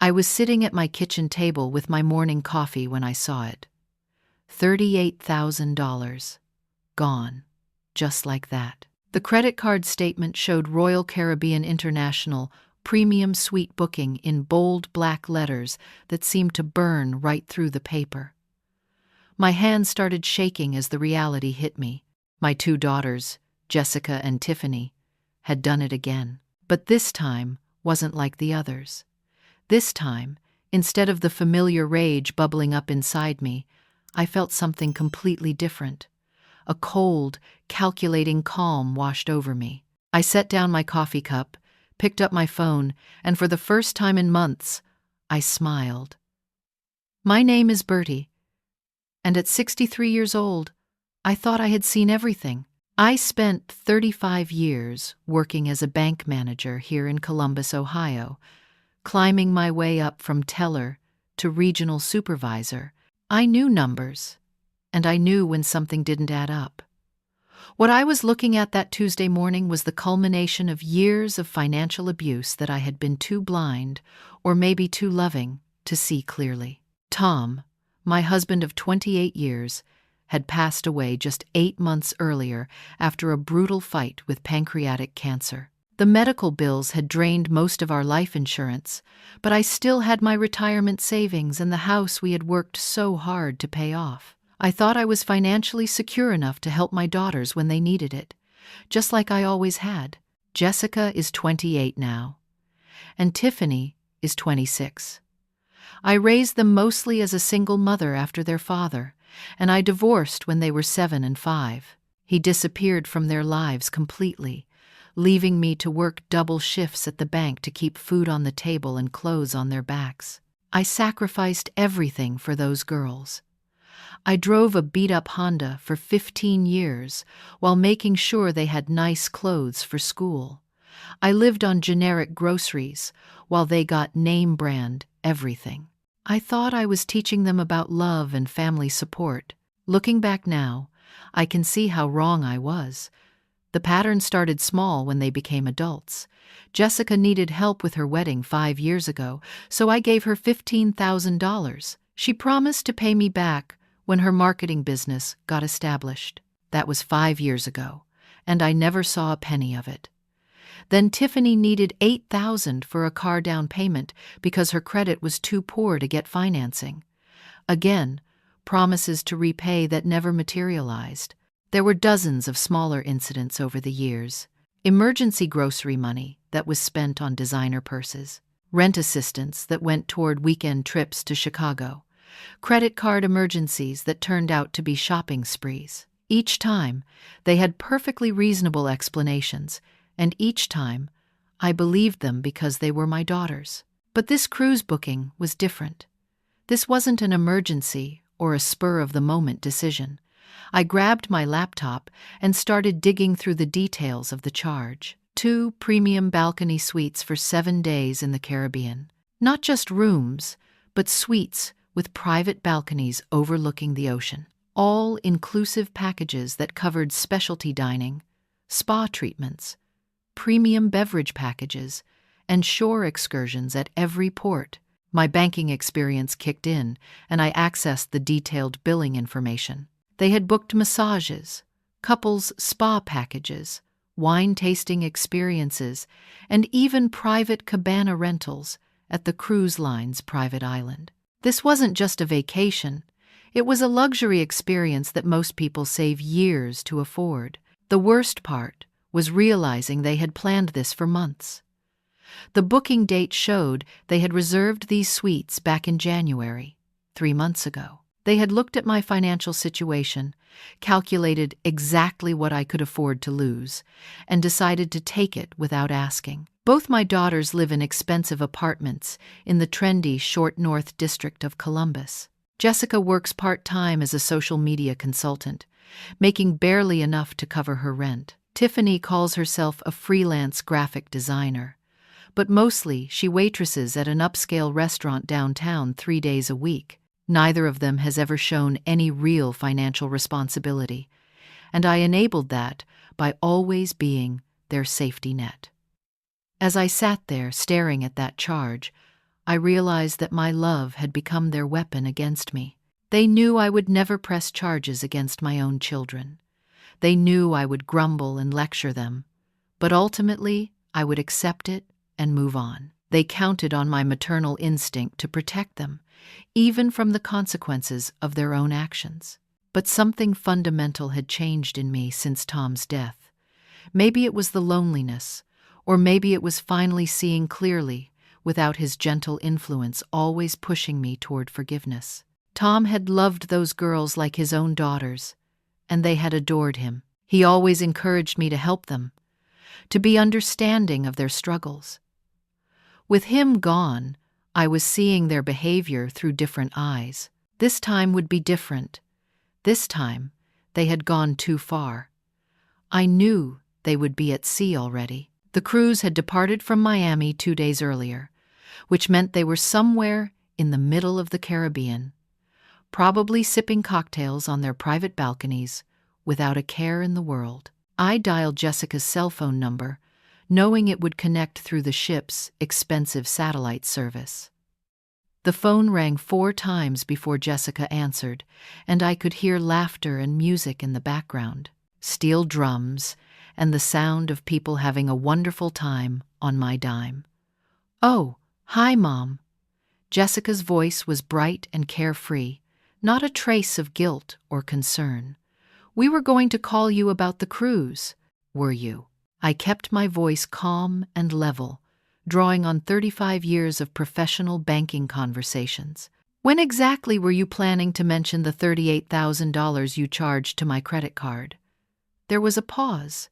I was sitting at my kitchen table with my morning coffee when I saw it. $38,000. Gone. Just like that. The credit card statement showed Royal Caribbean International premium suite booking in bold black letters that seemed to burn right through the paper. My hands started shaking as the reality hit me. My two daughters, Jessica and Tiffany, had done it again. But this time wasn't like the others. This time, instead of the familiar rage bubbling up inside me, I felt something completely different. A cold, calculating calm washed over me. I set down my coffee cup, picked up my phone, and for the first time in months, I smiled. My name is Bertie, and at 63 years old, I thought I had seen everything. I spent 35 years working as a bank manager here in Columbus, Ohio, climbing my way up from teller to regional supervisor. I knew numbers, and I knew when something didn't add up. What I was looking at that Tuesday morning was the culmination of years of financial abuse that I had been too blind, or maybe too loving, to see clearly. Tom, my husband of 28 years, had passed away just 8 months earlier after a brutal fight with pancreatic cancer. The medical bills had drained most of our life insurance, but I still had my retirement savings and the house we had worked so hard to pay off. I thought I was financially secure enough to help my daughters when they needed it, just like I always had. Jessica is 28 now, and Tiffany is 26. I raised them mostly as a single mother after their father, and I divorced when they were 7 and 5. He disappeared from their lives completely, leaving me to work double shifts at the bank to keep food on the table and clothes on their backs. I sacrificed everything for those girls. I drove a beat-up Honda for 15 years while making sure they had nice clothes for school. I lived on generic groceries while they got name-brand everything. I thought I was teaching them about love and family support. Looking back now, I can see how wrong I was. The pattern started small when they became adults. Jessica needed help with her wedding 5 years ago, so I gave her $15,000. She promised to pay me back when her marketing business got established. That was 5 years ago, and I never saw a penny of it. Then Tiffany needed $8,000 for a car down payment because her credit was too poor to get financing. Again, promises to repay that never materialized. There were dozens of smaller incidents over the years. Emergency grocery money that was spent on designer purses. Rent assistance that went toward weekend trips to Chicago. Credit card emergencies that turned out to be shopping sprees. Each time, they had perfectly reasonable explanations, and each time, I believed them because they were my daughters. But this cruise booking was different. This wasn't an emergency or a spur-of-the-moment decision. I grabbed my laptop and started digging through the details of the charge. 2 premium balcony suites for 7 days in the Caribbean. Not just rooms, but suites with private balconies overlooking the ocean. All-inclusive packages that covered specialty dining, spa treatments, premium beverage packages, and shore excursions at every port. My banking experience kicked in, and I accessed the detailed billing information. They had booked massages, couples spa packages, wine tasting experiences, and even private cabana rentals at the cruise line's private island. This wasn't just a vacation. It was a luxury experience that most people save years to afford. The worst part was realizing they had planned this for months. The booking date showed they had reserved these suites back in January, 3 months ago. They had looked at my financial situation, calculated exactly what I could afford to lose, and decided to take it without asking. Both my daughters live in expensive apartments in the trendy Short North district of Columbus. Jessica works part-time as a social media consultant, making barely enough to cover her rent. Tiffany calls herself a freelance graphic designer, but mostly she waitresses at an upscale restaurant downtown 3 days a week. Neither of them has ever shown any real financial responsibility, and I enabled that by always being their safety net. As I sat there staring at that charge, I realized that my love had become their weapon against me. They knew I would never press charges against my own children. They knew I would grumble and lecture them, but ultimately I would accept it and move on. They counted on my maternal instinct to protect them, even from the consequences of their own actions. But something fundamental had changed in me since Tom's death. Maybe it was the loneliness, or maybe it was finally seeing clearly without his gentle influence always pushing me toward forgiveness. Tom had loved those girls like his own daughters, and they had adored him. He always encouraged me to help them, to be understanding of their struggles. With him gone, I was seeing their behavior through different eyes. This time would be different. This time, they had gone too far. I knew they would be at sea already. The cruise had departed from Miami 2 days earlier, which meant they were somewhere in the middle of the Caribbean, probably sipping cocktails on their private balconies without a care in the world. I dialed Jessica's cell phone number, knowing it would connect through the ship's expensive satellite service. The phone rang 4 times before Jessica answered, and I could hear laughter and music in the background, steel drums, and the sound of people having a wonderful time on my dime. "Oh, hi, Mom." Jessica's voice was bright and carefree, not a trace of guilt or concern. "We were going to call you about the cruise. Were you?" I kept my voice calm and level, drawing on 35 years of professional banking conversations. "When exactly were you planning to mention the $38,000 you charged to my credit card?" There was a pause,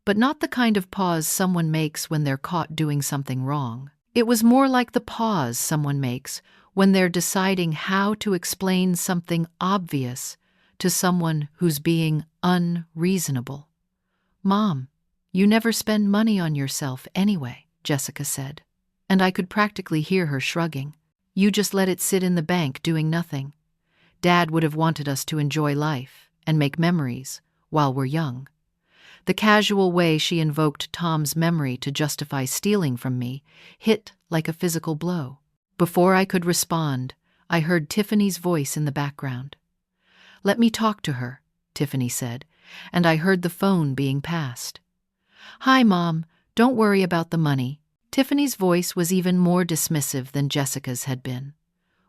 but not the kind of pause someone makes when they're caught doing something wrong. It was more like the pause someone makes when they're deciding how to explain something obvious to someone who's being unreasonable. "Mom, you never spend money on yourself anyway," Jessica said, and I could practically hear her shrugging. "You just let it sit in the bank doing nothing. Dad would have wanted us to enjoy life and make memories while we're young." The casual way she invoked Tom's memory to justify stealing from me hit like a physical blow. Before I could respond, I heard Tiffany's voice in the background. "Let me talk to her," Tiffany said, and I heard the phone being passed. "Hi, Mom. Don't worry about the money." Tiffany's voice was even more dismissive than Jessica's had been.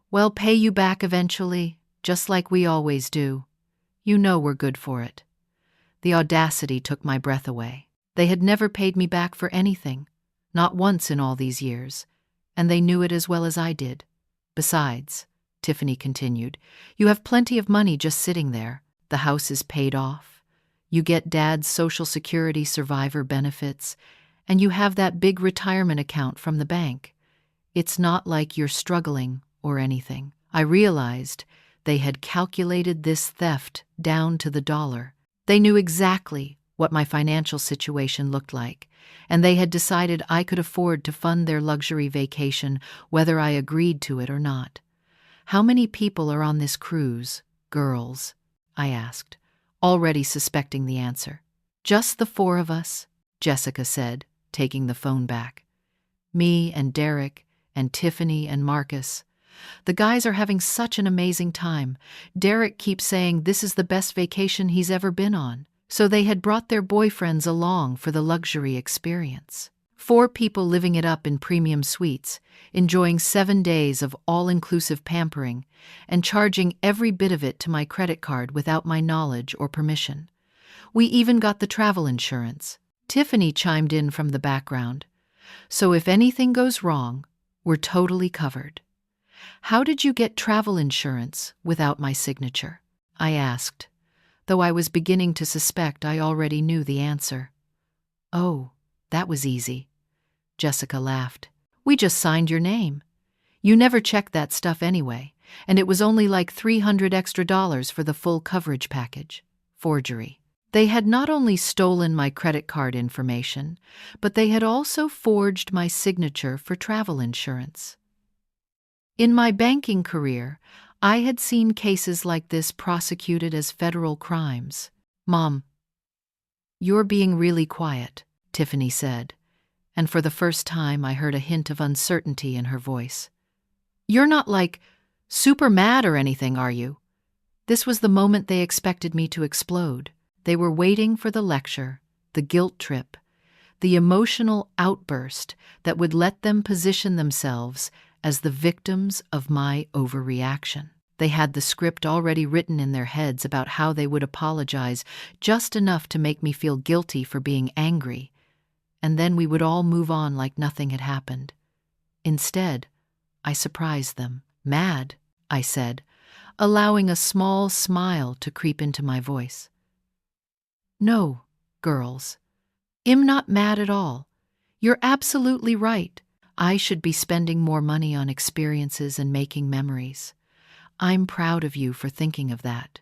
"We'll pay you back eventually, just like we always do. You know we're good for it." The audacity took my breath away. They had never paid me back for anything, not once in all these years, and they knew it as well as I did. "Besides," Tiffany continued, "you have plenty of money just sitting there. The house is paid off. You get Dad's Social Security survivor benefits, and you have that big retirement account from the bank. It's not like you're struggling or anything." I realized they had calculated this theft down to the dollar. They knew exactly what my financial situation looked like, and they had decided I could afford to fund their luxury vacation whether I agreed to it or not. "How many people are on this cruise, girls?" I asked, already suspecting the answer. "Just the 4 of us," Jessica said, taking the phone back. "Me and Derek and Tiffany and Marcus. The guys are having such an amazing time. Derek keeps saying this is the best vacation he's ever been on." So they had brought their boyfriends along for the luxury experience. 4 people living it up in premium suites, enjoying 7 days of all-inclusive pampering, and charging every bit of it to my credit card without my knowledge or permission. We even got the travel insurance. Tiffany chimed in from the background. "So if anything goes wrong, we're totally covered." "How did you get travel insurance without my signature?" I asked, though I was beginning to suspect I already knew the answer. "Oh, that was easy," Jessica laughed. "We just signed your name. You never checked that stuff anyway, and it was only like $300 extra for the full coverage package." Forgery. They had not only stolen my credit card information, but they had also forged my signature for travel insurance. In my banking career, I had seen cases like this prosecuted as federal crimes. "Mom, you're being really quiet," Tiffany said, and for the first time I heard a hint of uncertainty in her voice. You're not like super mad or anything, are you? This was the moment they expected me to explode. They were waiting for the lecture, the guilt trip, the emotional outburst that would let them position themselves as the victims of my overreaction. They had the script already written in their heads about how they would apologize just enough to make me feel guilty for being angry, and then we would all move on like nothing had happened. Instead, I surprised them. Mad, I said, allowing a small smile to creep into my voice. No, girls, I'm not mad at all. You're absolutely right. I should be spending more money on experiences and making memories. I'm proud of you for thinking of that.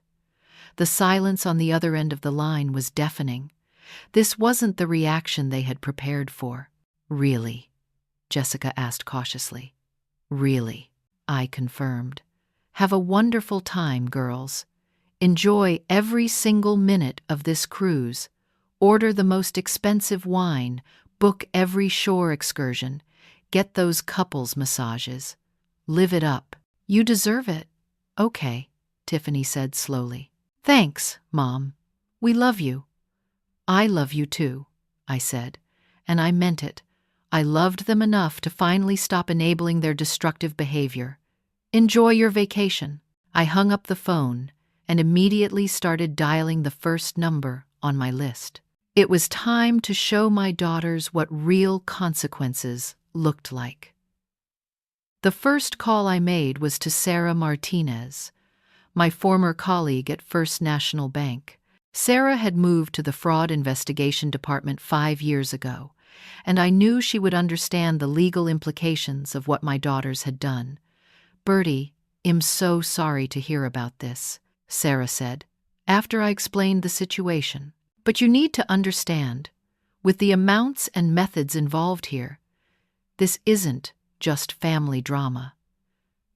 The silence on the other end of the line was deafening. This wasn't the reaction they had prepared for. Really? Jessica asked cautiously. Really, I confirmed. Have a wonderful time, girls. Enjoy every single minute of this cruise. Order the most expensive wine. Book every shore excursion. Get those couples massages. Live it up. You deserve it. Okay, Tiffany said slowly. Thanks, Mom. We love you. I love you too, I said, and I meant it. I loved them enough to finally stop enabling their destructive behavior. Enjoy your vacation. I hung up the phone and immediately started dialing the first number on my list. It was time to show my daughters what real consequences looked like. The first call I made was to Sarah Martinez, my former colleague at First National Bank. Sarah had moved to the Fraud Investigation Department 5 years ago, and I knew she would understand the legal implications of what my daughters had done. Bertie, I'm so sorry to hear about this, Sarah said, after I explained the situation. But you need to understand, with the amounts and methods involved here, this isn't just family drama.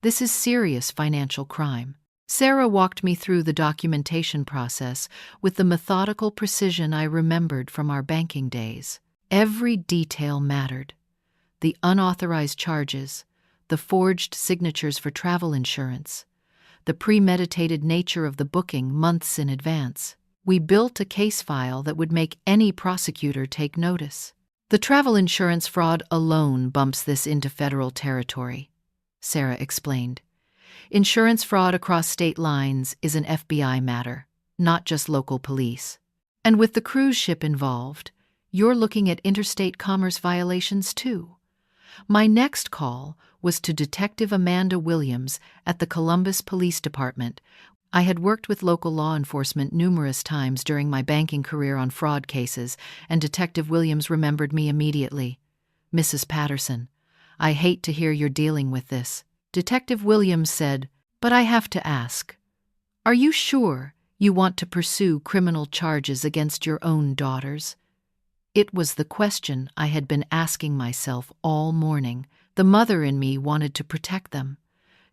This is serious financial crime. Sarah walked me through the documentation process with the methodical precision I remembered from our banking days. Every detail mattered. The unauthorized charges, the forged signatures for travel insurance, the premeditated nature of the booking months in advance. We built a case file that would make any prosecutor take notice. The travel insurance fraud alone bumps this into federal territory, Sarah explained. Insurance fraud across state lines is an FBI matter, not just local police. And with the cruise ship involved, you're looking at interstate commerce violations too. My next call was to Detective Amanda Williams at the Columbus Police Department. I had worked with local law enforcement numerous times during my banking career on fraud cases, and Detective Williams remembered me immediately. Mrs. Patterson, I hate to hear you're dealing with this. Detective Williams said, but I have to ask, are you sure you want to pursue criminal charges against your own daughters? It was the question I had been asking myself all morning. The mother in me wanted to protect them,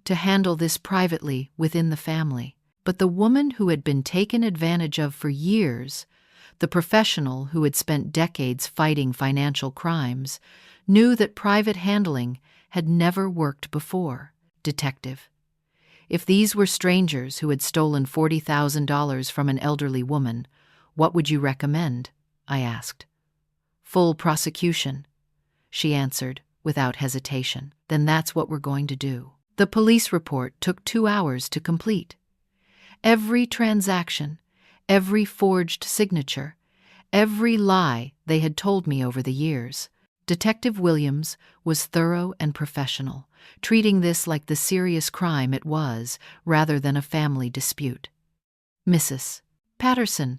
to handle this privately within the family. But the woman who had been taken advantage of for years, the professional who had spent decades fighting financial crimes, knew that private handling had never worked before. Detective, if these were strangers who had stolen $40,000 from an elderly woman, what would you recommend? I asked. Full prosecution, she answered without hesitation. Then that's what we're going to do. The police report took 2 hours to complete. Every transaction, every forged signature, every lie they had told me over the years. Detective Williams was thorough and professional, treating this like the serious crime it was, rather than a family dispute. Mrs. Patterson,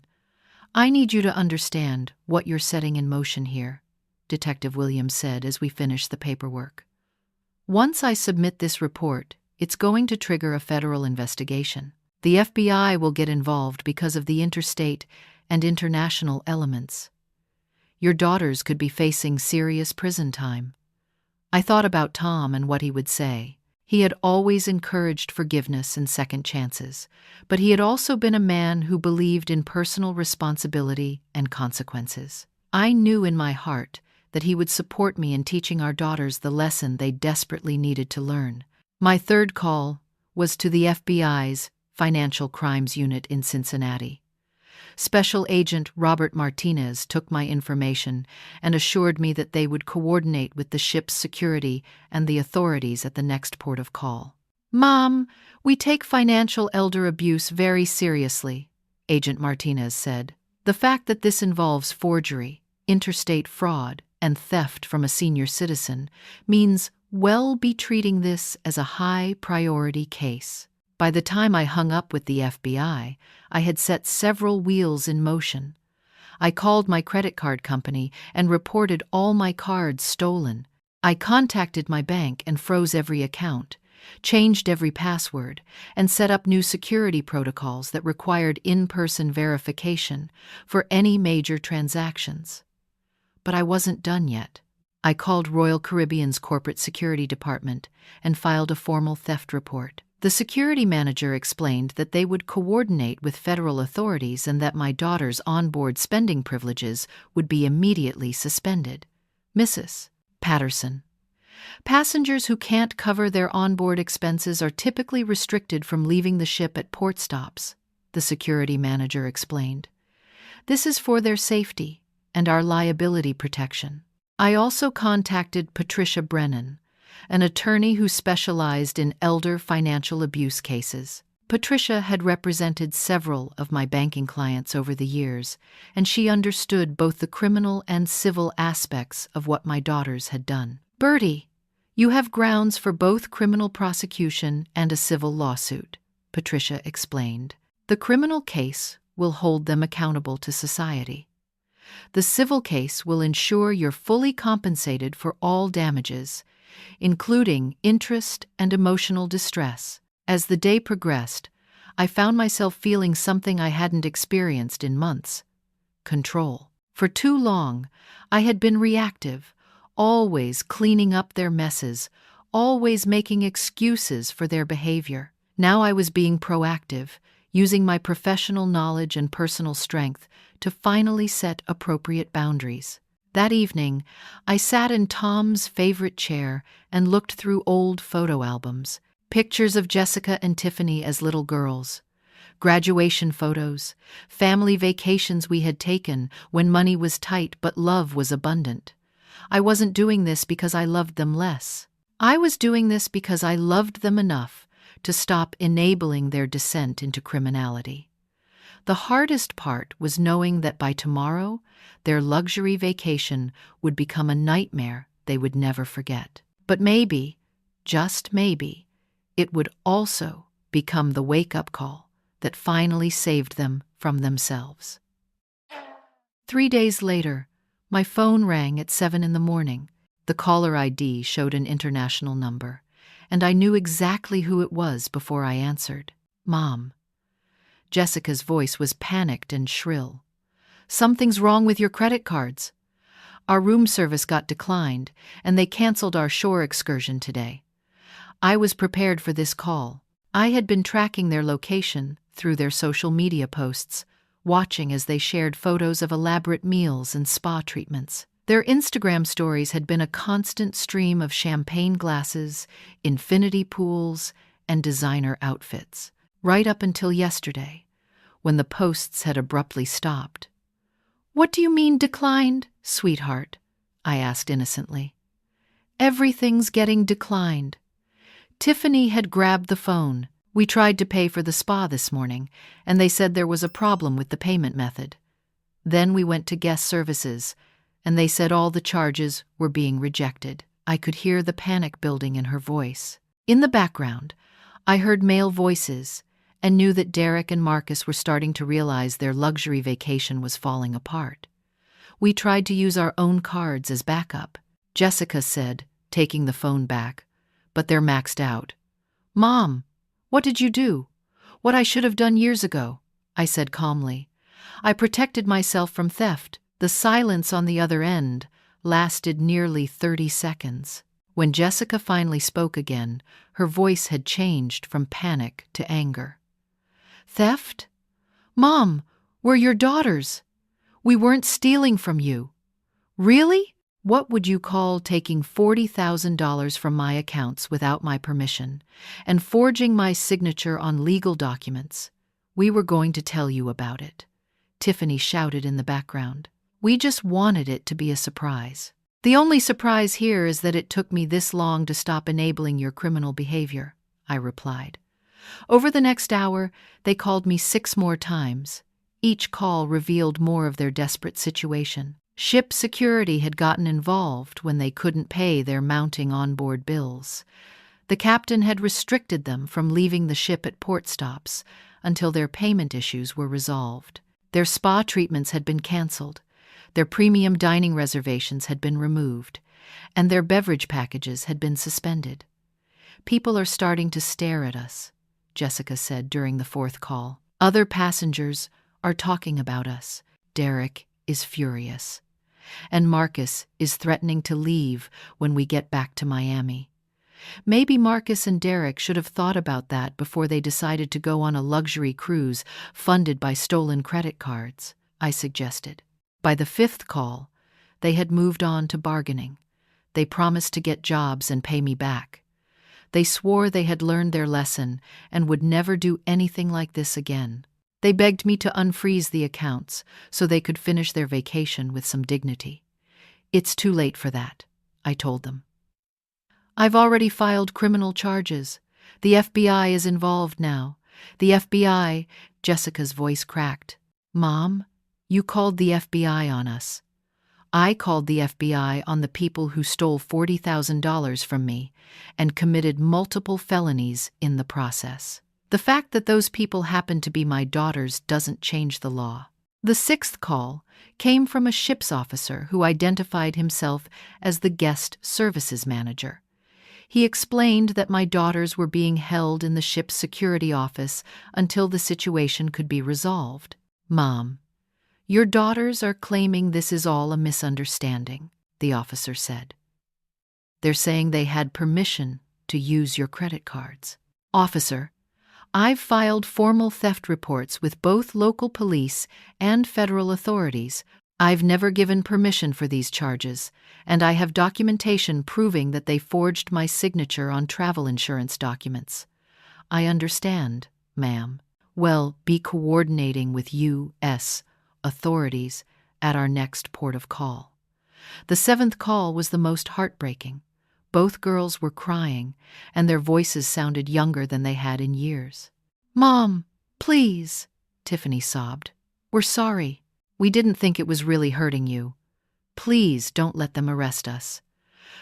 I need you to understand what you're setting in motion here, Detective Williams said as we finished the paperwork. Once I submit this report, it's going to trigger a federal investigation. The FBI will get involved because of the interstate and international elements. Your daughters could be facing serious prison time. I thought about Tom and what he would say. He had always encouraged forgiveness and second chances, but he had also been a man who believed in personal responsibility and consequences. I knew in my heart that he would support me in teaching our daughters the lesson they desperately needed to learn. My third call was to the FBI's Financial Crimes Unit in Cincinnati. Special Agent Robert Martinez took my information and assured me that they would coordinate with the ship's security and the authorities at the next port of call. "Mom, we take financial elder abuse very seriously," Agent Martinez said. "The fact that this involves forgery, interstate fraud, and theft from a senior citizen means we'll be treating this as a high-priority case." By the time I hung up with the FBI, I had set several wheels in motion. I called my credit card company and reported all my cards stolen. I contacted my bank and froze every account, changed every password, and set up new security protocols that required in-person verification for any major transactions. But I wasn't done yet. I called Royal Caribbean's Corporate Security Department and filed a formal theft report. The security manager explained that they would coordinate with federal authorities and that my daughter's onboard spending privileges would be immediately suspended. Mrs. Patterson. Passengers who can't cover their onboard expenses are typically restricted from leaving the ship at port stops, the security manager explained. This is for their safety and our liability protection. I also contacted Patricia Brennan, an attorney who specialized in elder financial abuse cases. Patricia had represented several of my banking clients over the years, and she understood both the criminal and civil aspects of what my daughters had done. "Bertie, you have grounds for both criminal prosecution and a civil lawsuit," Patricia explained. "The criminal case will hold them accountable to society. The civil case will ensure you're fully compensated for all damages, including interest and emotional distress." As the day progressed, I found myself feeling something I hadn't experienced in months: control. For too long, I had been reactive, always cleaning up their messes, always making excuses for their behavior. Now I was being proactive, using my professional knowledge and personal strength to finally set appropriate boundaries. That evening, I sat in Tom's favorite chair and looked through old photo albums, pictures of Jessica and Tiffany as little girls, graduation photos, family vacations we had taken when money was tight but love was abundant. I wasn't doing this because I loved them less. I was doing this because I loved them enough to stop enabling their descent into criminality. The hardest part was knowing that by tomorrow, their luxury vacation would become a nightmare they would never forget. But maybe, just maybe, it would also become the wake-up call that finally saved them from themselves. 3 days later, my phone rang at 7 a.m. The caller ID showed an international number, and I knew exactly who it was before I answered. "Mom." Jessica's voice was panicked and shrill. "Something's wrong with your credit cards. Our room service got declined, and they canceled our shore excursion today." I was prepared for this call. I had been tracking their location through their social media posts, watching as they shared photos of elaborate meals and spa treatments. Their Instagram stories had been a constant stream of champagne glasses, infinity pools, and designer outfits, right up until yesterday, when the posts had abruptly stopped. "What do you mean declined, sweetheart?" I asked innocently. "Everything's getting declined." Tiffany had grabbed the phone. "We tried to pay for the spa this morning, and they said there was a problem with the payment method. Then we went to guest services, and they said all the charges were being rejected." I could hear the panic building in her voice. In the background, I heard male voices and knew that Derek and Marcus were starting to realize their luxury vacation was falling apart. "We tried to use our own cards as backup," Jessica said, taking the phone back, "but they're maxed out." "Mom, what did you do?" "What I should have done years ago," I said calmly. "I protected myself from theft." The silence on the other end lasted nearly 30 seconds. When Jessica finally spoke again, her voice had changed from panic to anger. "Theft? Mom, we're your daughters. We weren't stealing from you." "Really?" What would you call taking $40,000 from my accounts without my permission and forging my signature on legal documents? We were going to tell you about it," Tiffany shouted in the background. "We just wanted it to be a surprise. The only surprise here is that it took me this long to stop enabling your criminal behavior," I replied. Over the next hour, they called me 6 more times. Each call revealed more of their desperate situation. Ship security had gotten involved when they couldn't pay their mounting onboard bills. The captain had restricted them from leaving the ship at port stops until their payment issues were resolved. Their spa treatments had been canceled, their premium dining reservations had been removed, and their beverage packages had been suspended. "People are starting to stare at us," Jessica said during the 4th call. "Other passengers are talking about us. Derek is furious. And Marcus is threatening to leave when we get back to Miami." Maybe Marcus and Derek should have thought about that before they decided to go on a luxury cruise funded by stolen credit cards, I suggested. By the 5th call, they had moved on to bargaining. They promised to get jobs and pay me back. They swore they had learned their lesson and would never do anything like this again. They begged me to unfreeze the accounts so they could finish their vacation with some dignity. "It's too late for that," I told them. "I've already filed criminal charges. The FBI is involved now. The FBI," Jessica's voice cracked. "Mom, you called the FBI on us. I called the FBI on the people who stole $40,000 from me and committed multiple felonies in the process. The fact that those people happen to be my daughters doesn't change the law." The 6th call came from a ship's officer who identified himself as the guest services manager. He explained that my daughters were being held in the ship's security office until the situation could be resolved. "Mom, your daughters are claiming this is all a misunderstanding," the officer said. "They're saying they had permission to use your credit cards." "Officer, I've filed formal theft reports with both local police and federal authorities. I've never given permission for these charges, and I have documentation proving that they forged my signature on travel insurance documents." "I understand, ma'am." "Well, be coordinating with U.S. authorities at our next port of call." The 7th call was the most heartbreaking. Both girls were crying, and their voices sounded younger than they had in years. "Mom, please," Tiffany sobbed. "We're sorry. We didn't think it was really hurting you. Please don't let them arrest us."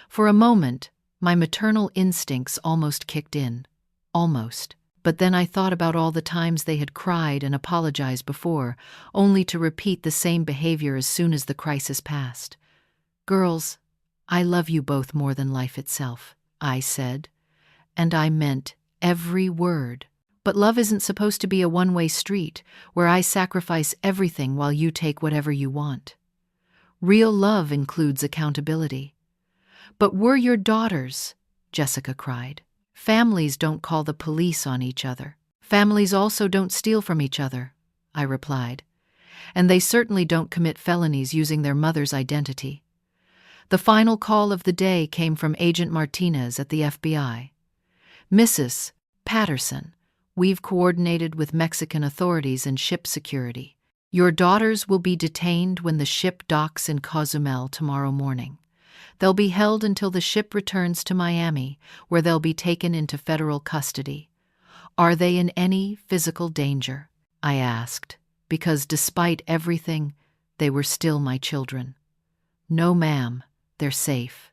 For a moment, my maternal instincts almost kicked in. Almost. But then I thought about all the times they had cried and apologized before, only to repeat the same behavior as soon as the crisis passed. "Girls, I love you both more than life itself," I said, and I meant every word. But love isn't supposed to be a one-way street where I sacrifice everything while you take whatever you want. Real love includes accountability. "But we're your daughters," Jessica cried. "Families don't call the police on each other. Families also don't steal from each other," I replied. "And they certainly don't commit felonies using their mother's identity." The final call of the day came from Agent Martinez at the FBI. "Mrs. Patterson, we've coordinated with Mexican authorities and ship security. Your daughters will be detained when the ship docks in Cozumel tomorrow morning. They'll be held until the ship returns to Miami, where they'll be taken into federal custody." "Are they in any physical danger?" I asked, because despite everything, they were still my children. "No, ma'am. They're safe.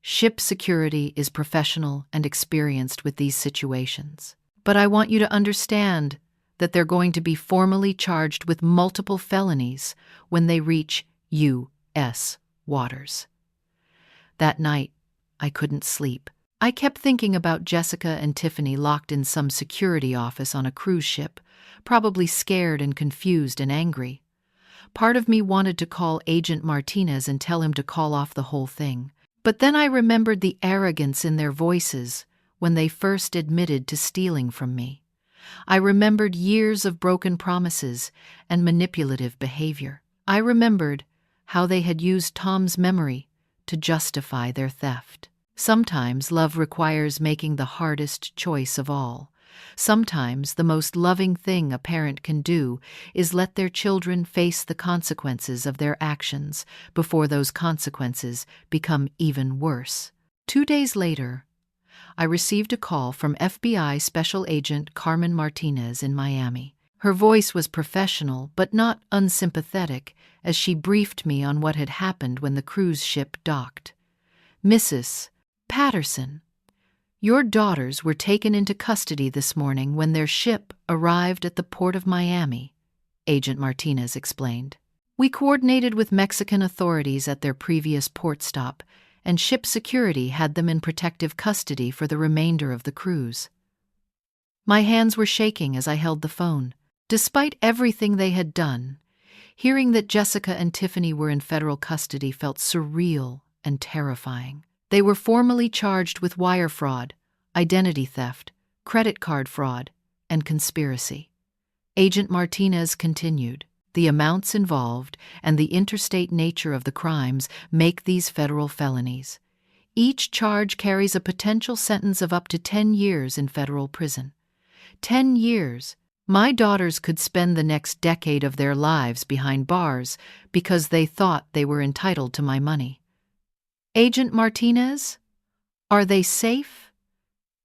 Ship security is professional and experienced with these situations. But I want you to understand that they're going to be formally charged with multiple felonies when they reach U.S. waters." That night, I couldn't sleep. I kept thinking about Jessica and Tiffany locked in some security office on a cruise ship, probably scared and confused and angry. Part of me wanted to call Agent Martinez and tell him to call off the whole thing. But then I remembered the arrogance in their voices when they first admitted to stealing from me. I remembered years of broken promises and manipulative behavior. I remembered how they had used Tom's memory to justify their theft. Sometimes love requires making the hardest choice of all. Sometimes the most loving thing a parent can do is let their children face the consequences of their actions before those consequences become even worse. 2 days later, I received a call from FBI Special Agent Carmen Martinez in Miami. Her voice was professional but not unsympathetic as she briefed me on what had happened when the cruise ship docked. "Mrs. Patterson, your daughters were taken into custody this morning when their ship arrived at the port of Miami," Agent Martinez explained. "We coordinated with Mexican authorities at their previous port stop, and ship security had them in protective custody for the remainder of the cruise." My hands were shaking as I held the phone. Despite everything they had done, hearing that Jessica and Tiffany were in federal custody felt surreal and terrifying. They were formally charged with wire fraud, identity theft, credit card fraud, and conspiracy. Agent Martinez continued, "The amounts involved and the interstate nature of the crimes make these federal felonies. Each charge carries a potential sentence of up to 10 years in federal prison. 10 years. My daughters could spend the next decade of their lives behind bars because they thought they were entitled to my money." "Agent Martinez, are they safe?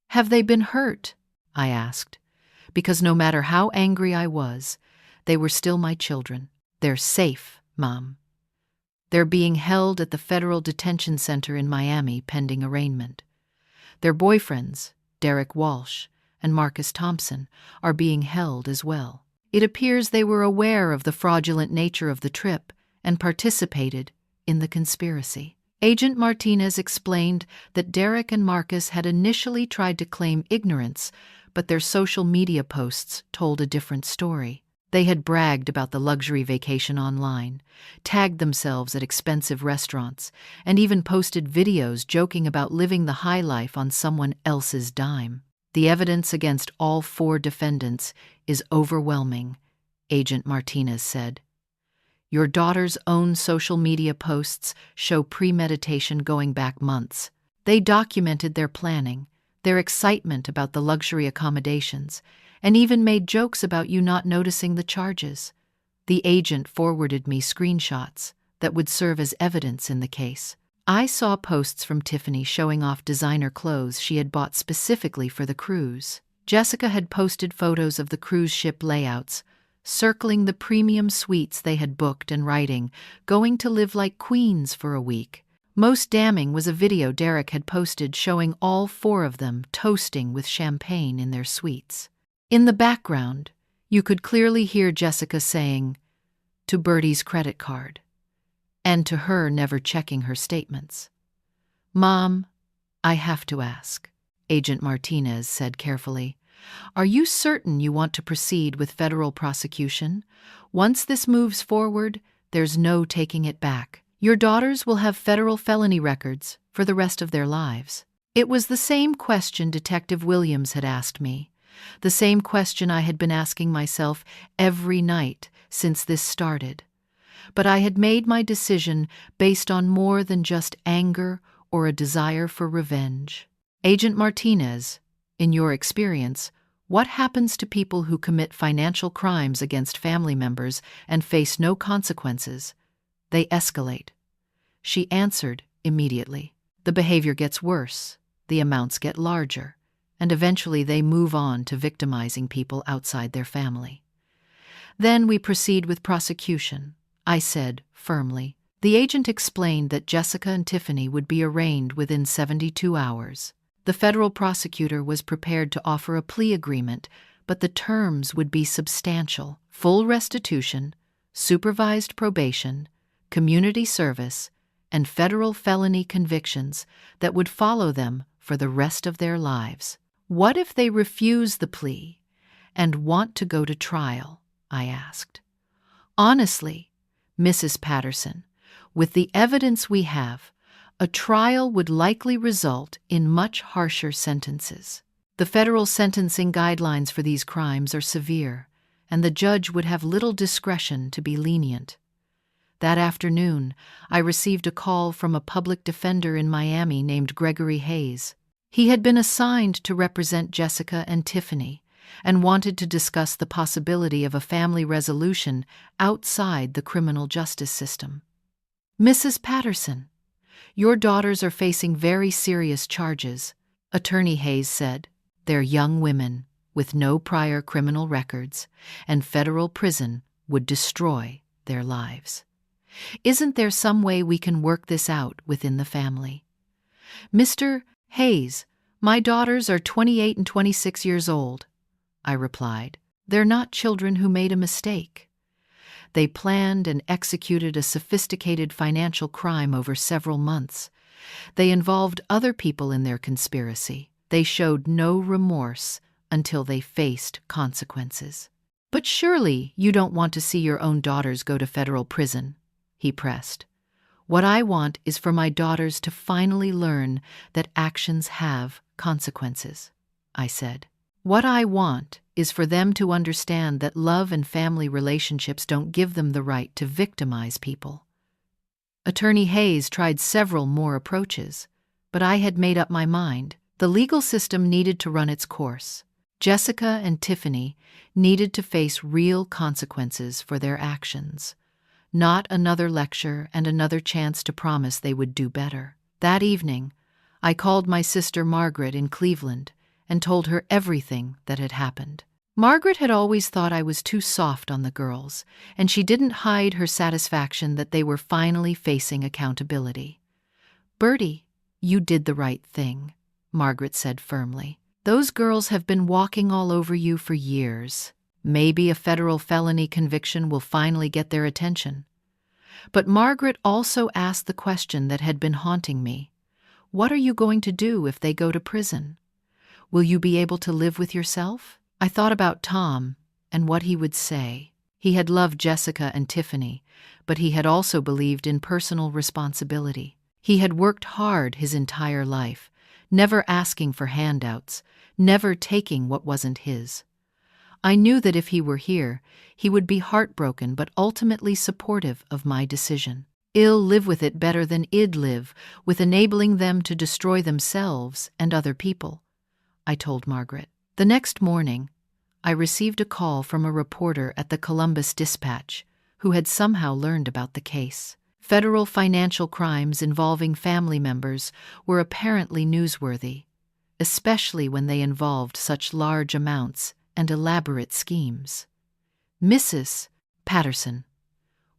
Have they been hurt?" I asked, because no matter how angry I was, they were still my children. "They're safe, Mom. They're being held at the Federal Detention Center in Miami pending arraignment. Their boyfriends, Derek Walsh and Marcus Thompson, are being held as well. It appears they were aware of the fraudulent nature of the trip and participated in the conspiracy." Agent Martinez explained that Derek and Marcus had initially tried to claim ignorance, but their social media posts told a different story. They had bragged about the luxury vacation online, tagged themselves at expensive restaurants, and even posted videos joking about living the high life on someone else's dime. "The evidence against all 4 defendants is overwhelming," Agent Martinez said. "Your daughter's own social media posts show premeditation going back months. They documented their planning, their excitement about the luxury accommodations, and even made jokes about you not noticing the charges." The agent forwarded me screenshots that would serve as evidence in the case. I saw posts from Tiffany showing off designer clothes she had bought specifically for the cruise. Jessica had posted photos of the cruise ship layouts, circling the premium suites they had booked and writing, "Going to live like queens for a week." Most damning was a video Derek had posted showing all 4 of them toasting with champagne in their suites. In the background, you could clearly hear Jessica saying, "To Bertie's credit card," and to her never checking her statements. "Mom, I have to ask," Agent Martinez said carefully. "Are you certain you want to proceed with federal prosecution? Once this moves forward, there's no taking it back. Your daughters will have federal felony records for the rest of their lives." It was the same question Detective Williams had asked me, the same question I had been asking myself every night since this started. But I had made my decision based on more than just anger or a desire for revenge. "Agent Martinez, in your experience, what happens to people who commit financial crimes against family members and face no consequences? They escalate." She answered immediately. "The behavior gets worse, the amounts get larger, and eventually they move on to victimizing people outside their family. Then we proceed with prosecution," I said firmly. The agent explained that Jessica and Tiffany would be arraigned within 72 hours. The federal prosecutor was prepared to offer a plea agreement, but the terms would be substantial: full restitution, supervised probation, community service, and federal felony convictions that would follow them for the rest of their lives. "What if they refuse the plea and want to go to trial?" I asked. "Honestly, Mrs. Patterson, with the evidence we have, a trial would likely result in much harsher sentences. The federal sentencing guidelines for these crimes are severe, and the judge would have little discretion to be lenient. That afternoon, I received a call from a public defender in Miami named Gregory Hayes. He had been assigned to represent Jessica and Tiffany and wanted to discuss the possibility of a family resolution outside the criminal justice system. "Mrs. Patterson, your daughters are facing very serious charges," Attorney Hayes said. "They're young women with no prior criminal records, and federal prison would destroy their lives. Isn't there some way we can work this out within the family?" "Mr. Hayes, my daughters are 28 and 26 years old," I replied. "They're not children who made a mistake. They planned and executed a sophisticated financial crime over several months. They involved other people in their conspiracy. They showed no remorse until they faced consequences." "But surely you don't want to see your own daughters go to federal prison," he pressed. "What I want is for my daughters to finally learn that actions have consequences," I said. "What I want is for them to understand that love and family relationships don't give them the right to victimize people." Attorney Hayes tried several more approaches, but I had made up my mind. The legal system needed to run its course. Jessica and Tiffany needed to face real consequences for their actions, not another lecture and another chance to promise they would do better. That evening, I called my sister Margaret in Cleveland and told her everything that had happened. Margaret had always thought I was too soft on the girls, and she didn't hide her satisfaction that they were finally facing accountability. "Bertie, you did the right thing," Margaret said firmly. "Those girls have been walking all over you for years. Maybe a federal felony conviction will finally get their attention." But Margaret also asked the question that had been haunting me. "What are you going to do if they go to prison? Will you be able to live with yourself?" I thought about Tom and what he would say. He had loved Jessica and Tiffany, but he had also believed in personal responsibility. He had worked hard his entire life, never asking for handouts, never taking what wasn't his. I knew that if he were here, he would be heartbroken but ultimately supportive of my decision. "I'll live with it better than I'd live with enabling them to destroy themselves and other people," I told Margaret. The next morning, I received a call from a reporter at the Columbus Dispatch who had somehow learned about the case. Federal financial crimes involving family members were apparently newsworthy, especially when they involved such large amounts and elaborate schemes. "Mrs. Patterson,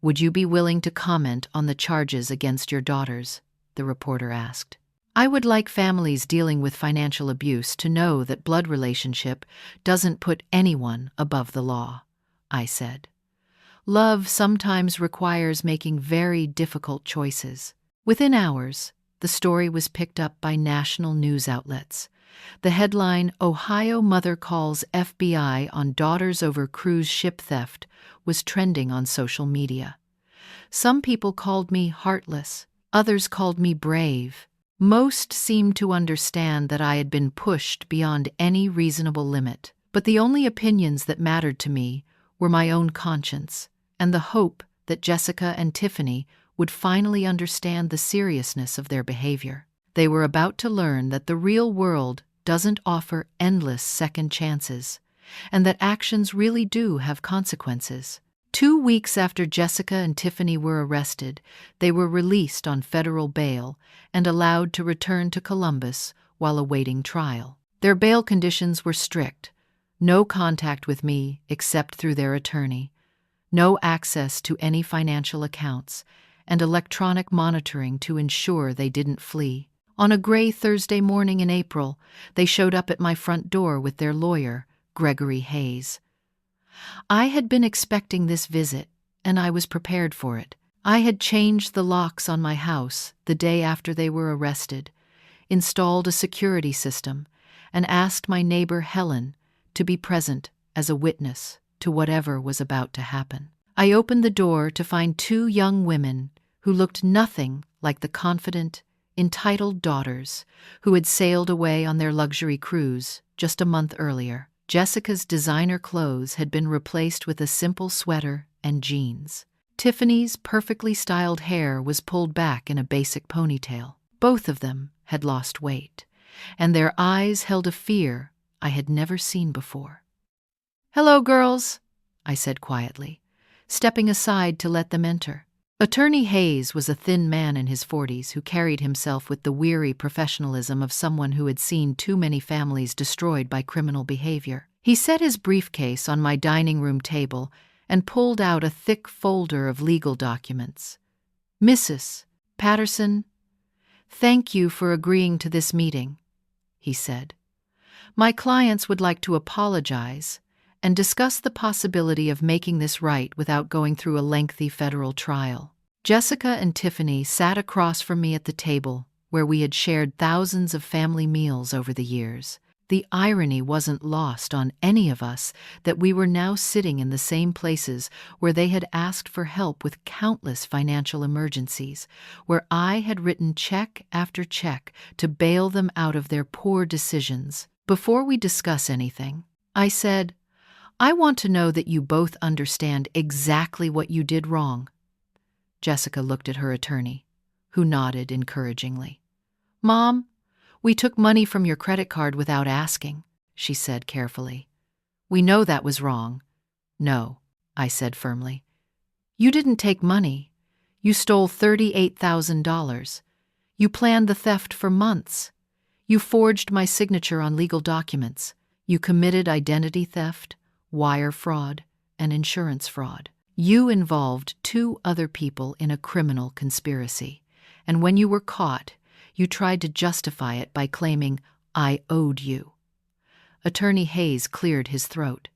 would you be willing to comment on the charges against your daughters?" the reporter asked. "I would like families dealing with financial abuse to know that blood relationship doesn't put anyone above the law," I said. "Love sometimes requires making very difficult choices." Within hours, the story was picked up by national news outlets. The headline, "Ohio Mother Calls FBI on Daughters Over Cruise Ship Theft," was trending on social media. Some people called me heartless, others called me brave. Most seemed to understand that I had been pushed beyond any reasonable limit. But the only opinions that mattered to me were my own conscience and the hope that Jessica and Tiffany would finally understand the seriousness of their behavior. They were about to learn that the real world doesn't offer endless second chances, and that actions really do have consequences. 2 weeks after Jessica and Tiffany were arrested, they were released on federal bail and allowed to return to Columbus while awaiting trial. Their bail conditions were strict: no contact with me except through their attorney, no access to any financial accounts, and electronic monitoring to ensure they didn't flee. On a gray Thursday morning in April, they showed up at my front door with their lawyer, Gregory Hayes. I had been expecting this visit, and I was prepared for it. I had changed the locks on my house the day after they were arrested, installed a security system, and asked my neighbor Helen to be present as a witness to whatever was about to happen. I opened the door to find 2 young women who looked nothing like the confident, entitled daughters who had sailed away on their luxury cruise just a month earlier. Jessica's designer clothes had been replaced with a simple sweater and jeans. Tiffany's perfectly styled hair was pulled back in a basic ponytail. Both of them had lost weight, and their eyes held a fear I had never seen before. "Hello, girls," I said quietly, stepping aside to let them enter. Attorney Hayes was a thin man in his 40s who carried himself with the weary professionalism of someone who had seen too many families destroyed by criminal behavior. He set his briefcase on my dining room table and pulled out a thick folder of legal documents. "Mrs. Patterson, thank you for agreeing to this meeting," he said. "My clients would like to apologize and discuss the possibility of making this right without going through a lengthy federal trial." Jessica and Tiffany sat across from me at the table where we had shared thousands of family meals over the years. The irony wasn't lost on any of us that we were now sitting in the same places where they had asked for help with countless financial emergencies, where I had written check after check to bail them out of their poor decisions. "Before we discuss anything," I said, "I want to know that you both understand exactly what you did wrong." Jessica looked at her attorney, who nodded encouragingly. "Mom, we took money from your credit card without asking," she said carefully. "We know that was wrong." "No," I said firmly. "You didn't take money. You stole $38,000. You planned the theft for months. You forged my signature on legal documents. You committed identity theft, wire fraud, and insurance fraud. You involved 2 other people in a criminal conspiracy, and when you were caught, you tried to justify it by claiming I owed you." Attorney Hayes cleared his throat.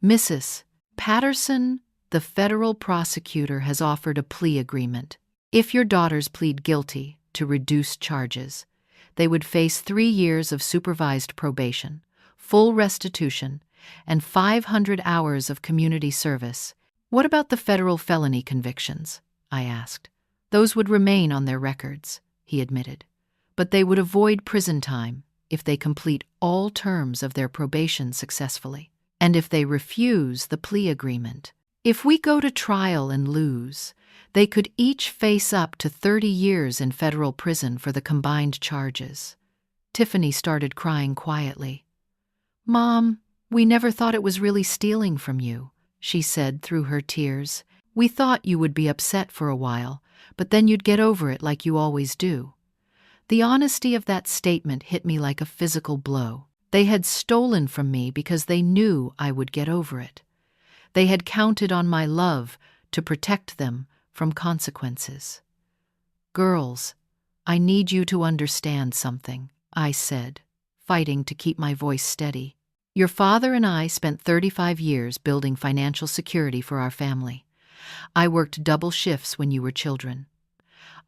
"Mrs. Patterson, the federal prosecutor has offered a plea agreement. If your daughters plead guilty to reduced charges, they would face 3 years of supervised probation, full restitution, and 500 hours of community service." "What about the federal felony convictions?" I asked. "Those would remain on their records," he admitted, "but they would avoid prison time if they complete all terms of their probation successfully, and if they refuse the plea agreement. If we go to trial and lose, they could each face up to 30 years in federal prison for the combined charges." Tiffany started crying quietly. "Mom, we never thought it was really stealing from you," she said through her tears. "We thought you would be upset for a while, but then you'd get over it like you always do." The honesty of that statement hit me like a physical blow. They had stolen from me because they knew I would get over it. They had counted on my love to protect them from consequences. "Girls, I need you to understand something," I said, fighting to keep my voice steady. "Your father and I spent 35 years building financial security for our family. I worked double shifts when you were children.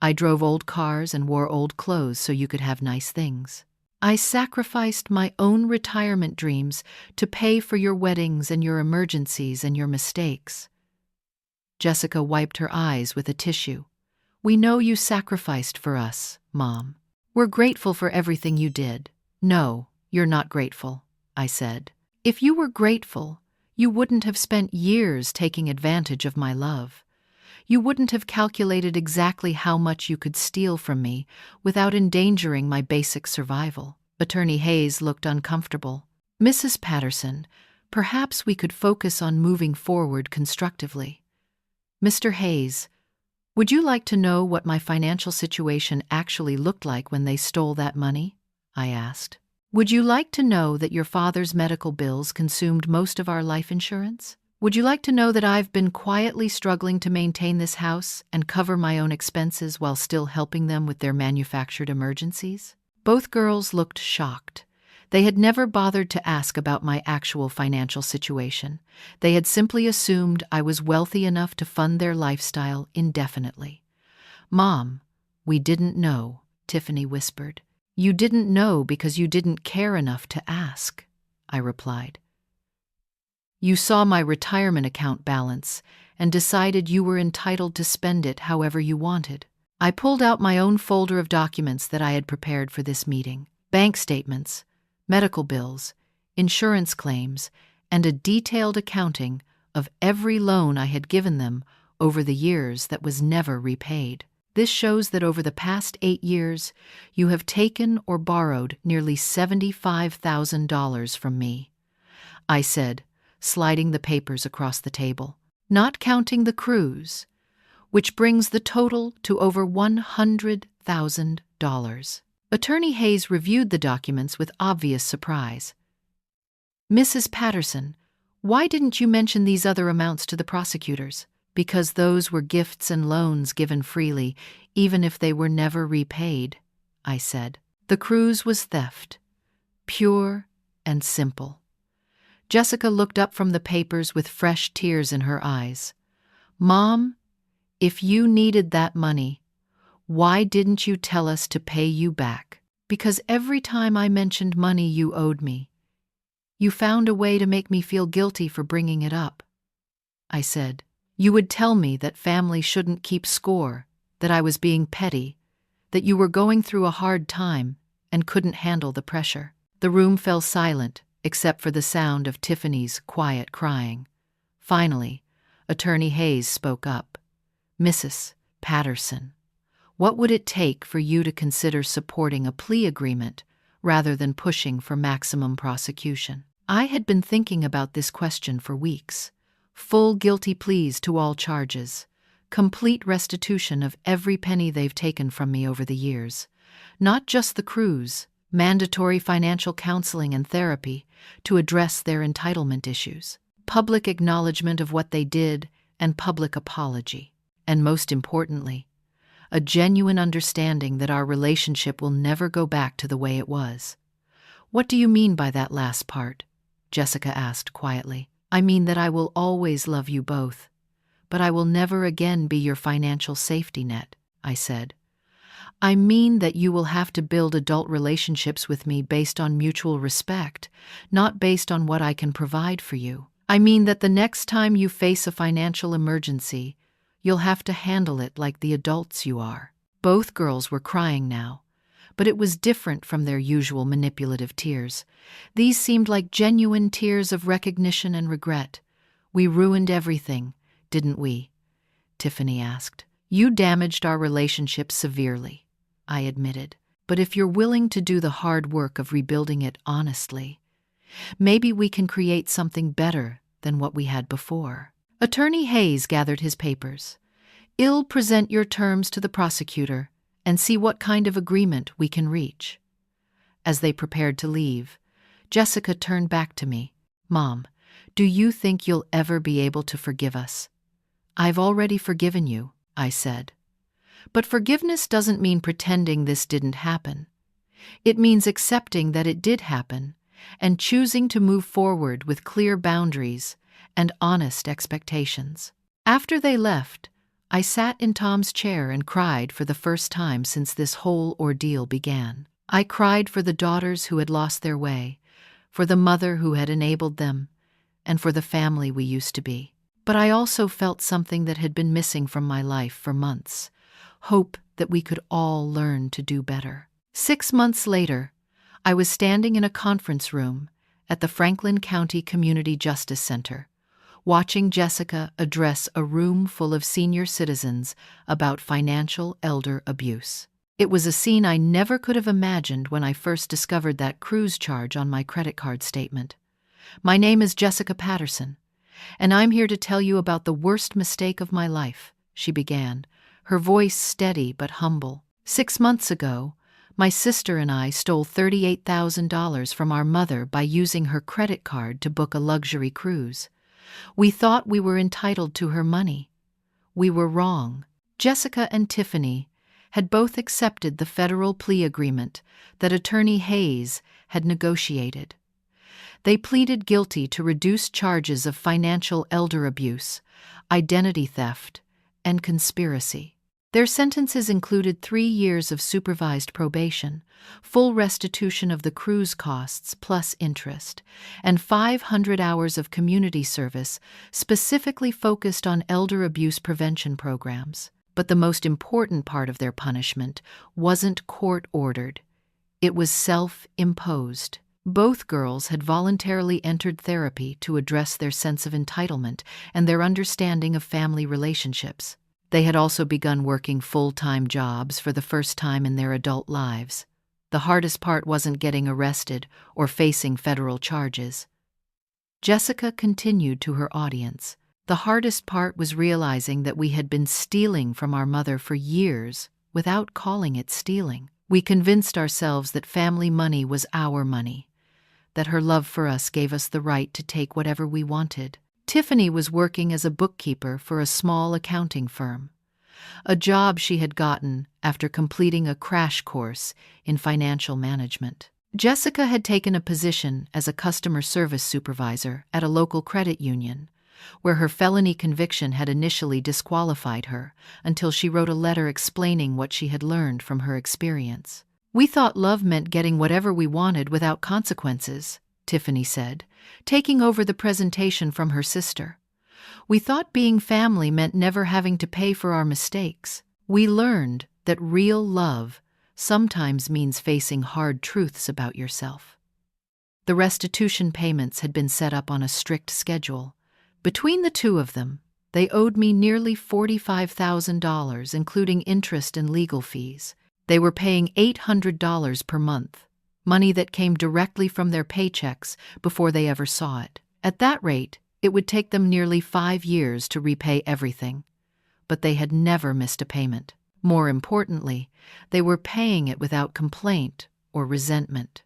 I drove old cars and wore old clothes so you could have nice things. I sacrificed my own retirement dreams to pay for your weddings and your emergencies and your mistakes." Jessica wiped her eyes with a tissue. "We know you sacrificed for us, Mom. We're grateful for everything you did." "No, you're not grateful," I said. "If you were grateful, you wouldn't have spent years taking advantage of my love. You wouldn't have calculated exactly how much you could steal from me without endangering my basic survival." Attorney Hayes looked uncomfortable. "Mrs. Patterson, perhaps we could focus on moving forward constructively. Mr. Hayes, would you like to know what my financial situation actually looked like when they stole that money?" I asked. "Would you like to know that your father's medical bills consumed most of our life insurance? Would you like to know that I've been quietly struggling to maintain this house and cover my own expenses while still helping them with their manufactured emergencies?" Both girls looked shocked. They had never bothered to ask about my actual financial situation. They had simply assumed I was wealthy enough to fund their lifestyle indefinitely. "Mom, we didn't know," Tiffany whispered. "You didn't know because you didn't care enough to ask," I replied. "You saw my retirement account balance and decided you were entitled to spend it however you wanted." I pulled out my own folder of documents that I had prepared for this meeting: bank statements, medical bills, insurance claims, and a detailed accounting of every loan I had given them over the years that was never repaid. This shows that over the past 8 years, you have taken or borrowed nearly $75,000 from me, I said, sliding the papers across the table. Not counting the cruise, which brings the total to over $100,000. Attorney Hayes reviewed the documents with obvious surprise. Mrs. Patterson, why didn't you mention these other amounts to the prosecutors? Because those were gifts and loans given freely, even if they were never repaid, I said. The cruise was theft, pure and simple. Jessica looked up from the papers with fresh tears in her eyes. Mom, if you needed that money, why didn't you tell us to pay you back? Because every time I mentioned money you owed me, you found a way to make me feel guilty for bringing it up, I said. You would tell me that family shouldn't keep score, that I was being petty, that you were going through a hard time and couldn't handle the pressure. The room fell silent, except for the sound of Tiffany's quiet crying. Finally, Attorney Hayes spoke up. Mrs. Patterson, what would it take for you to consider supporting a plea agreement rather than pushing for maximum prosecution? I had been thinking about this question for weeks. Full guilty pleas to all charges, complete restitution of every penny they've taken from me over the years, not just the cruise, mandatory financial counseling and therapy to address their entitlement issues, public acknowledgement of what they did, and public apology. And most importantly, a genuine understanding that our relationship will never go back to the way it was. What do you mean by that last part? Jessica asked quietly. I mean that I will always love you both, but I will never again be your financial safety net, I said. I mean that you will have to build adult relationships with me based on mutual respect, not based on what I can provide for you. I mean that the next time you face a financial emergency, you'll have to handle it like the adults you are. Both girls were crying now, but it was different from their usual manipulative tears. These seemed like genuine tears of recognition and regret. We ruined everything, didn't we? Tiffany asked. You damaged our relationship severely, I admitted. But if you're willing to do the hard work of rebuilding it honestly, maybe we can create something better than what we had before. Attorney Hayes gathered his papers. I'll present your terms to the prosecutor and see what kind of agreement we can reach. As they prepared to leave, Jessica turned back to me. Mom, do you think you'll ever be able to forgive us? I've already forgiven you, I said. But forgiveness doesn't mean pretending this didn't happen. It means accepting that it did happen and choosing to move forward with clear boundaries and honest expectations. After they left, I sat in Tom's chair and cried for the first time since this whole ordeal began. I cried for the daughters who had lost their way, for the mother who had enabled them, and for the family we used to be. But I also felt something that had been missing from my life for months, hope that we could all learn to do better. 6 months later, I was standing in a conference room at the Franklin County Community Justice Center, watching Jessica address a room full of senior citizens about financial elder abuse. It was a scene I never could have imagined when I first discovered that cruise charge on my credit card statement. My name is Jessica Patterson, and I'm here to tell you about the worst mistake of my life, she began, her voice steady but humble. 6 months ago, my sister and I stole $38,000 from our mother by using her credit card to book a luxury cruise. We thought we were entitled to her money. We were wrong. Jessica and Tiffany had both accepted the federal plea agreement that Attorney Hayes had negotiated. They pleaded guilty to reduced charges of financial elder abuse, identity theft, and conspiracy. Their sentences included 3 years of supervised probation, full restitution of the cruise costs plus interest, and 500 hours of community service specifically focused on elder abuse prevention programs. But the most important part of their punishment wasn't court-ordered. It was self-imposed. Both girls had voluntarily entered therapy to address their sense of entitlement and their understanding of family relationships. They had also begun working full-time jobs for the first time in their adult lives. The hardest part wasn't getting arrested or facing federal charges. Jessica continued to her audience. The hardest part was realizing that we had been stealing from our mother for years without calling it stealing. We convinced ourselves that family money was our money, that her love for us gave us the right to take whatever we wanted. Tiffany was working as a bookkeeper for a small accounting firm, a job she had gotten after completing a crash course in financial management. Jessica had taken a position as a customer service supervisor at a local credit union, where her felony conviction had initially disqualified her until she wrote a letter explaining what she had learned from her experience. "We thought love meant getting whatever we wanted without consequences," Tiffany said, taking over the presentation from her sister. "We thought being family meant never having to pay for our mistakes. We learned that real love sometimes means facing hard truths about yourself." The restitution payments had been set up on a strict schedule. Between the two of them, they owed me nearly $45,000, including interest and legal fees. They were paying $800 per month, money that came directly from their paychecks before they ever saw it. At that rate, it would take them nearly 5 years to repay everything. But they had never missed a payment. More importantly, they were paying it without complaint or resentment.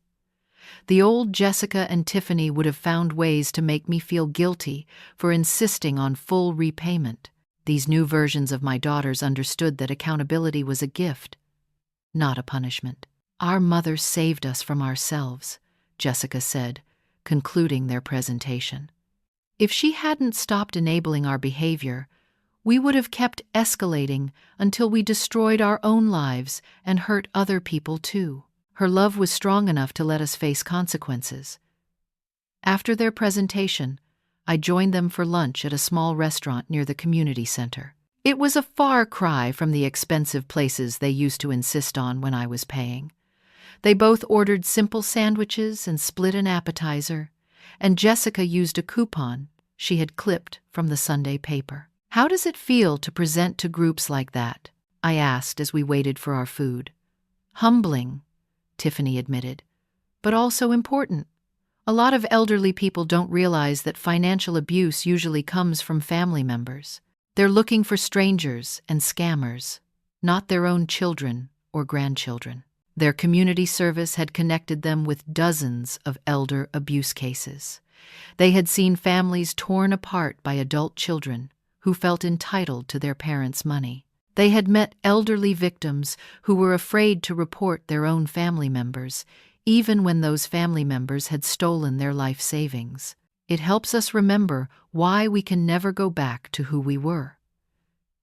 The old Jessica and Tiffany would have found ways to make me feel guilty for insisting on full repayment. These new versions of my daughters understood that accountability was a gift, not a punishment. "Our mother saved us from ourselves," Jessica said, concluding their presentation. "If she hadn't stopped enabling our behavior, we would have kept escalating until we destroyed our own lives and hurt other people too. Her love was strong enough to let us face consequences." After their presentation, I joined them for lunch at a small restaurant near the community center. It was a far cry from the expensive places they used to insist on when I was paying. They both ordered simple sandwiches and split an appetizer, and Jessica used a coupon she had clipped from the Sunday paper. "How does it feel to present to groups like that?" I asked as we waited for our food. "Humbling," Tiffany admitted, "but also important. A lot of elderly people don't realize that financial abuse usually comes from family members. They're looking for strangers and scammers, not their own children or grandchildren." Their community service had connected them with dozens of elder abuse cases. They had seen families torn apart by adult children who felt entitled to their parents' money. They had met elderly victims who were afraid to report their own family members, even when those family members had stolen their life savings. "It helps us remember why we can never go back to who we were,"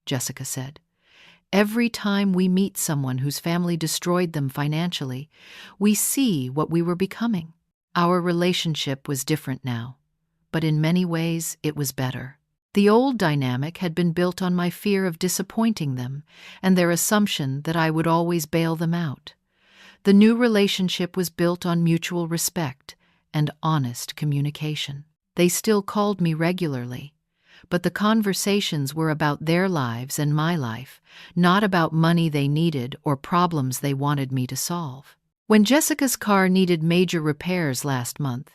Jessica said. "Every time we meet someone whose family destroyed them financially, we see what we were becoming." Our relationship was different now, but in many ways it was better. The old dynamic had been built on my fear of disappointing them and their assumption that I would always bail them out. The new relationship was built on mutual respect and honest communication. They still called me regularly, but the conversations were about their lives and my life, not about money they needed or problems they wanted me to solve. When Jessica's car needed major repairs last month,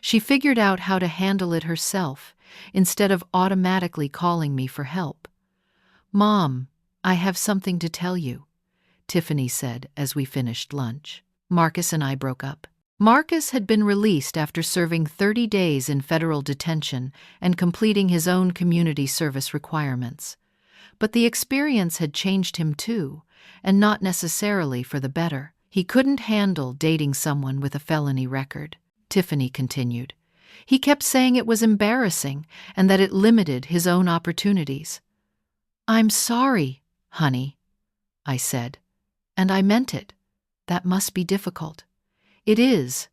she figured out how to handle it herself instead of automatically calling me for help. "Mom, I have something to tell you," Tiffany said as we finished lunch. Marcus and I broke up. Marcus had been released after serving 30 days in federal detention and completing his own community service requirements. But the experience had changed him too, and not necessarily for the better. He couldn't handle dating someone with a felony record, Tiffany continued. He kept saying it was embarrassing and that it limited his own opportunities. "I'm sorry, honey," I said, "and I meant it. That must be difficult." "It is,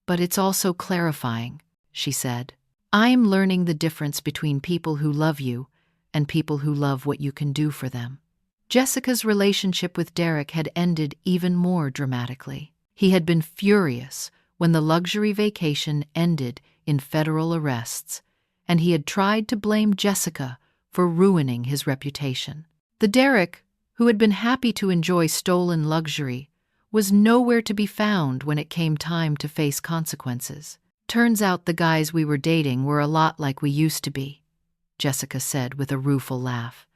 but it's also clarifying," she said. "I'm learning the difference between people who love you and people who love what you can do for them." Jessica's relationship with Derek had ended even more dramatically. He had been furious when the luxury vacation ended in federal arrests, and he had tried to blame Jessica for ruining his reputation. The Derek, who had been happy to enjoy stolen luxury, was nowhere to be found when it came time to face consequences. "Turns out the guys we were dating were a lot like we used to be," Jessica said with a rueful laugh.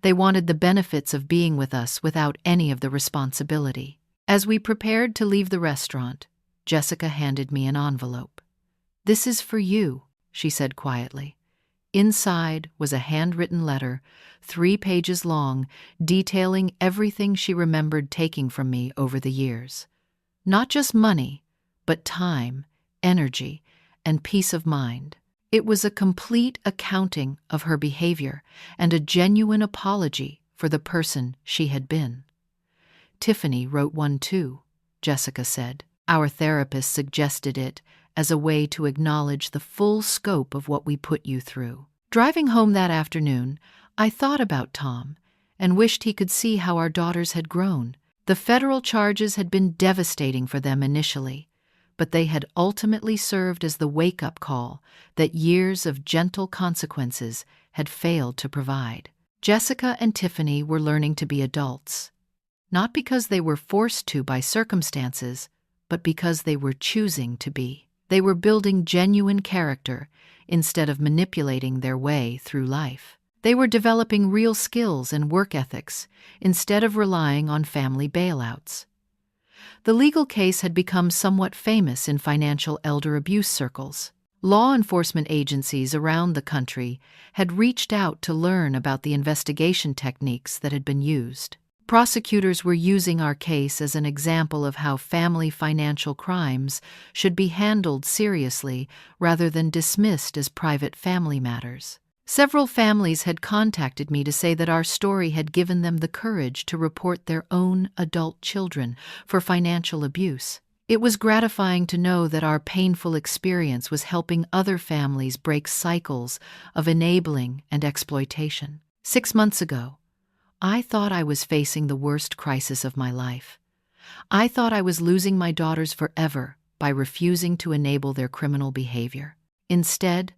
"They wanted the benefits of being with us without any of the responsibility." As we prepared to leave the restaurant, Jessica handed me an envelope. "This is for you," she said quietly. Inside was a handwritten letter, 3 pages long, detailing everything she remembered taking from me over the years. Not just money, but time, energy, and peace of mind. It was a complete accounting of her behavior and a genuine apology for the person she had been. "Tiffany wrote one too," Jessica said. "Our therapist suggested it as a way to acknowledge the full scope of what we put you through." Driving home that afternoon, I thought about Tom and wished he could see how our daughters had grown. The federal charges had been devastating for them initially, but they had ultimately served as the wake-up call that years of gentle consequences had failed to provide. Jessica and Tiffany were learning to be adults, not because they were forced to by circumstances, but because they were choosing to be. They were building genuine character instead of manipulating their way through life. They were developing real skills and work ethics instead of relying on family bailouts. The legal case had become somewhat famous in financial elder abuse circles. Law enforcement agencies around the country had reached out to learn about the investigation techniques that had been used. Prosecutors were using our case as an example of how family financial crimes should be handled seriously rather than dismissed as private family matters. Several families had contacted me to say that our story had given them the courage to report their own adult children for financial abuse. It was gratifying to know that our painful experience was helping other families break cycles of enabling and exploitation. 6 months ago, I thought I was facing the worst crisis of my life. I thought I was losing my daughters forever by refusing to enable their criminal behavior. Instead,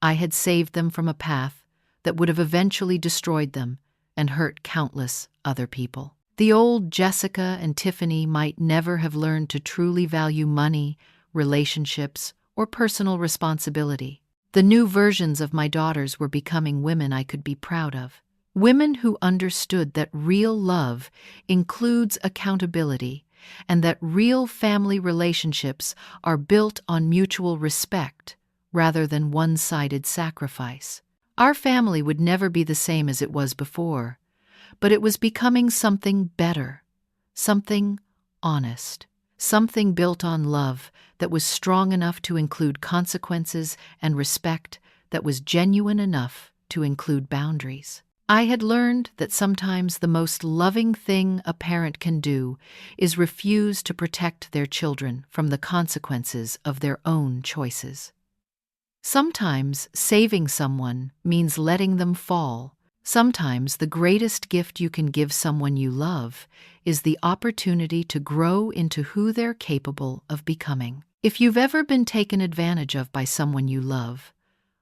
I had saved them from a path that would have eventually destroyed them and hurt countless other people. The old Jessica and Tiffany might never have learned to truly value money, relationships, or personal responsibility. The new versions of my daughters were becoming women I could be proud of. Women who understood that real love includes accountability and that real family relationships are built on mutual respect rather than one-sided sacrifice. Our family would never be the same as it was before, but it was becoming something better, something honest, something built on love that was strong enough to include consequences and respect that was genuine enough to include boundaries. I had learned that sometimes the most loving thing a parent can do is refuse to protect their children from the consequences of their own choices. Sometimes saving someone means letting them fall. Sometimes the greatest gift you can give someone you love is the opportunity to grow into who they're capable of becoming. If you've ever been taken advantage of by someone you love,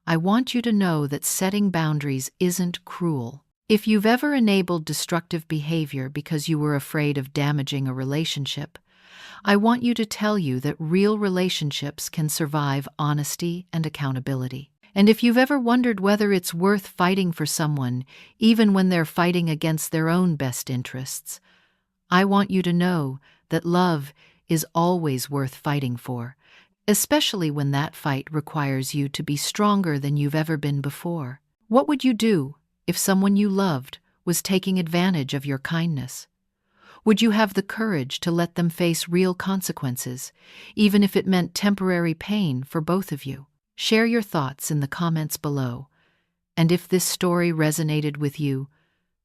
I want you to know that setting boundaries isn't cruel. If you've ever enabled destructive behavior because you were afraid of damaging a relationship, I want you to tell you that real relationships can survive honesty and accountability. And if you've ever wondered whether it's worth fighting for someone, even when they're fighting against their own best interests, I want you to know that love is always worth fighting for, especially when that fight requires you to be stronger than you've ever been before. What would you do if someone you loved was taking advantage of your kindness? Would you have the courage to let them face real consequences, even if it meant temporary pain for both of you? Share your thoughts in the comments below. And if this story resonated with you,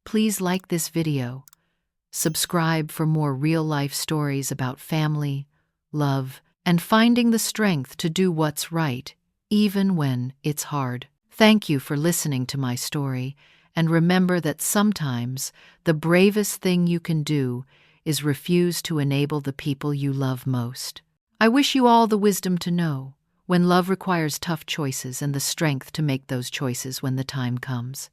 please like this video, subscribe for more real-life stories about family, love, and finding the strength to do what's right, even when it's hard. Thank you for listening to my story, and remember that sometimes the bravest thing you can do is refuse to enable the people you love most. I wish you all the wisdom to know when love requires tough choices and the strength to make those choices when the time comes.